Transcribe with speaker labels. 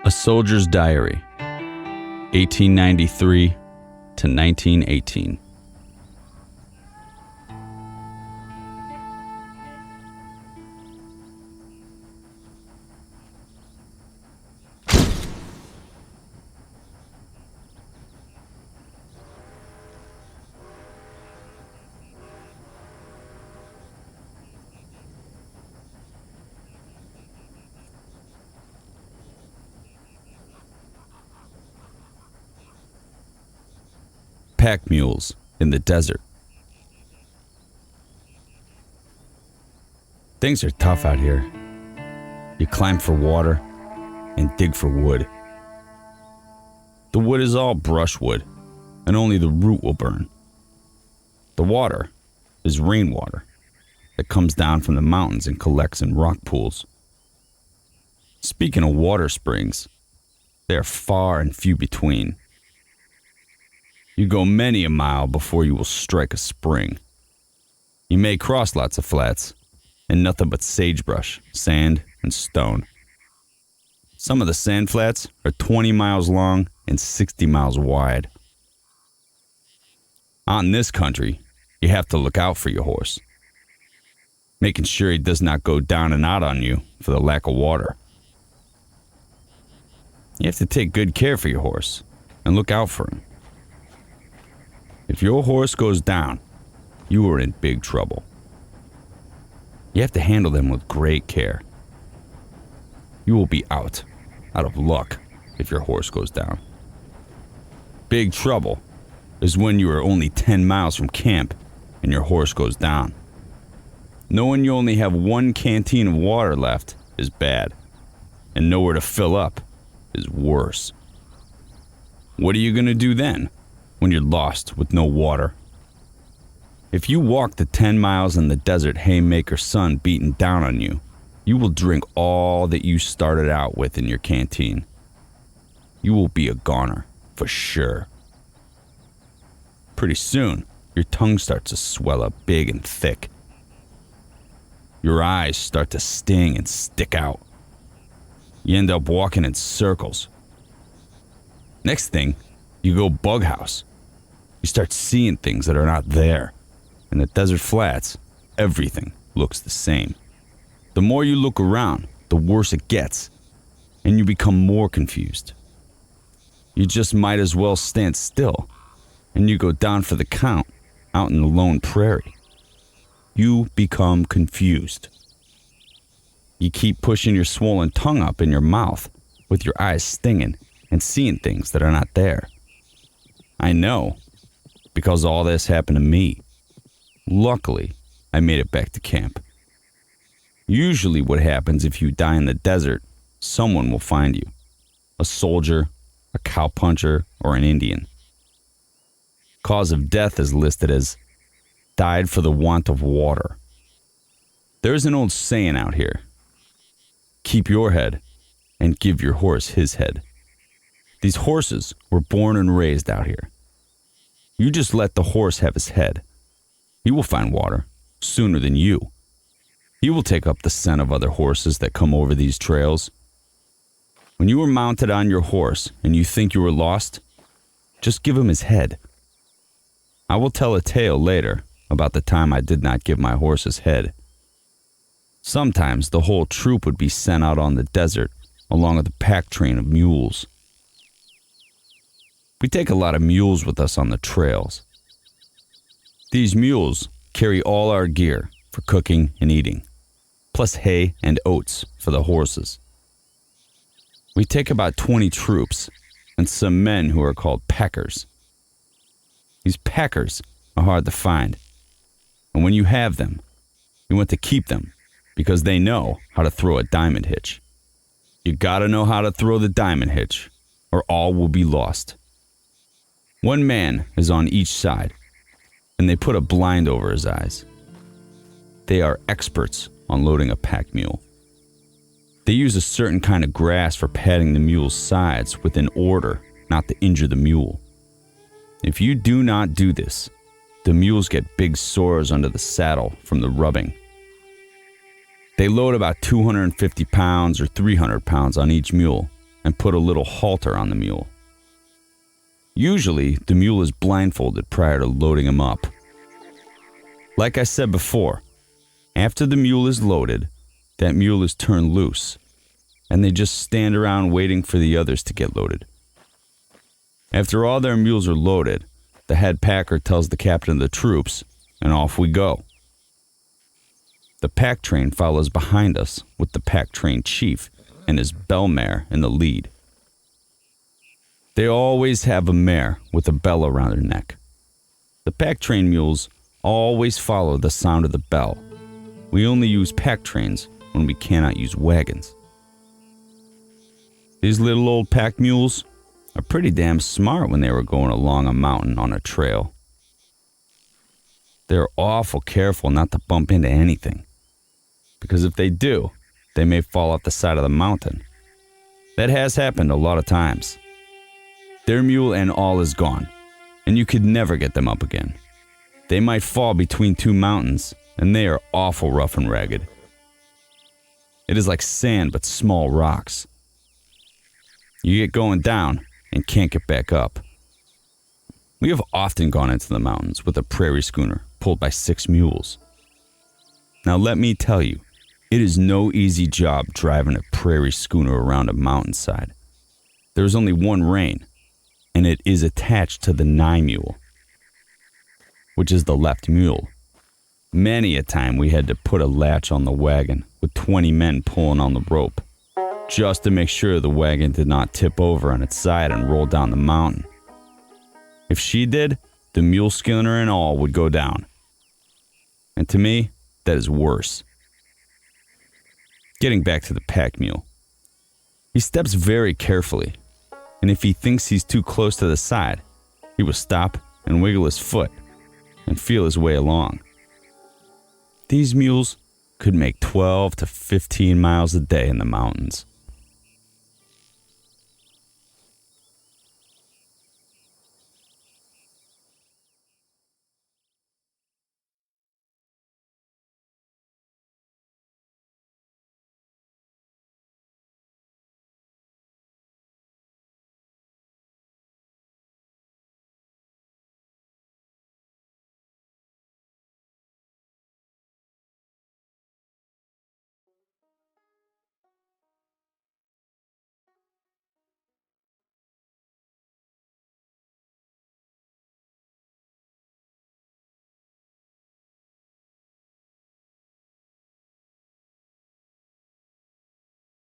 Speaker 1: A Soldier's Diary, 1893 to 1918. Pack mules in the desert. Things are tough out here. You climb for water and dig for wood. The wood is all brushwood, and only the root will burn. The water is rainwater that comes down from the mountains and collects in rock pools. Speaking of water springs, they are far and few between. You go many a mile before you will strike a spring. You may cross lots of flats, and nothing but sagebrush, sand, and stone. Some of the sand flats are 20 miles long and 60 miles wide. Out in this country, you have to look out for your horse, making sure he does not go down and out on you for the lack of water. You have to take good care for your horse and look out for him. If your horse goes down, you are in big trouble. You have to handle them with great care. You will be out of luck if your horse goes down. Big trouble is when you are only 10 miles from camp and your horse goes down. Knowing you only have one canteen of water left is bad, and nowhere to fill up is worse. What are you going to do then when you're lost with no water? If you walk the 10 miles in the desert haymaker sun beating down on you, you will drink all that you started out with in your canteen. You will be a goner, for sure. Pretty soon, your tongue starts to swell up big and thick. Your eyes start to sting and stick out. You end up walking in circles. Next thing, you go bug house. You start seeing things that are not there. In the desert flats, everything looks the same. The more you look around, the worse it gets, and you become more confused. You just might as well stand still, and you go down for the count out in the lone prairie. You become confused. You keep pushing your swollen tongue up in your mouth with your eyes stinging and seeing things that are not there. I know, because all this happened to me. Luckily, I made it back to camp. Usually what happens if you die in the desert, someone will find you. A soldier, a cowpuncher, or an Indian. Cause of death is listed as died for the want of water. There's an old saying out here: keep your head and give your horse his head. These horses were born and raised out here. You just let the horse have his head. He will find water sooner than you. He will take up the scent of other horses that come over these trails. When you are mounted on your horse and you think you are lost, just give him his head. I will tell a tale later about the time I did not give my horse his head. Sometimes the whole troop would be sent out on the desert along with a pack train of mules. We take a lot of mules with us on the trails. These mules carry all our gear for cooking and eating, plus hay and oats for the horses. We take about 20 troops and some men who are called packers. These packers are hard to find, and when you have them, you want to keep them because they know how to throw a diamond hitch. You gotta know how to throw the diamond hitch, or all will be lost. One man is on each side, and they put a blind over his eyes. They are experts on loading a pack mule. They use a certain kind of grass for padding the mule's sides with an order not to injure the mule. If you do not do this, the mules get big sores under the saddle from the rubbing. They load about 250 pounds or 300 pounds on each mule and put a little halter on the mule. Usually, the mule is blindfolded prior to loading him up. Like I said before, after the mule is loaded, that mule is turned loose, and they just stand around waiting for the others to get loaded. After all their mules are loaded, the head packer tells the captain of the troops, and off we go. The pack train follows behind us with the pack train chief and his bell mare in the lead. They always have a mare with a bell around her neck. The pack train mules always follow the sound of the bell. We only use pack trains when we cannot use wagons. These little old pack mules are pretty damn smart when they were going along a mountain on a trail. They're awful careful not to bump into anything, because if they do, they may fall off the side of the mountain. That has happened a lot of times. Their mule and all is gone, and you could never get them up again. They might fall between two mountains, and they are awful rough and ragged. It is like sand but small rocks. You get going down and can't get back up. We have often gone into the mountains with a prairie schooner pulled by 6 mules. Now let me tell you, it is no easy job driving a prairie schooner around a mountainside. There is only one rein, and it is attached to the nigh mule, which is the left mule. Many a time we had to put a latch on the wagon with 20 men pulling on the rope, just to make sure the wagon did not tip over on its side and roll down the mountain. If she did, the mule schooner and all would go down. And to me, that is worse. Getting back to the pack mule. He steps very carefully, and if he thinks he's too close to the side, he will stop and wiggle his foot and feel his way along. These mules could make 12 to 15 miles a day in the mountains.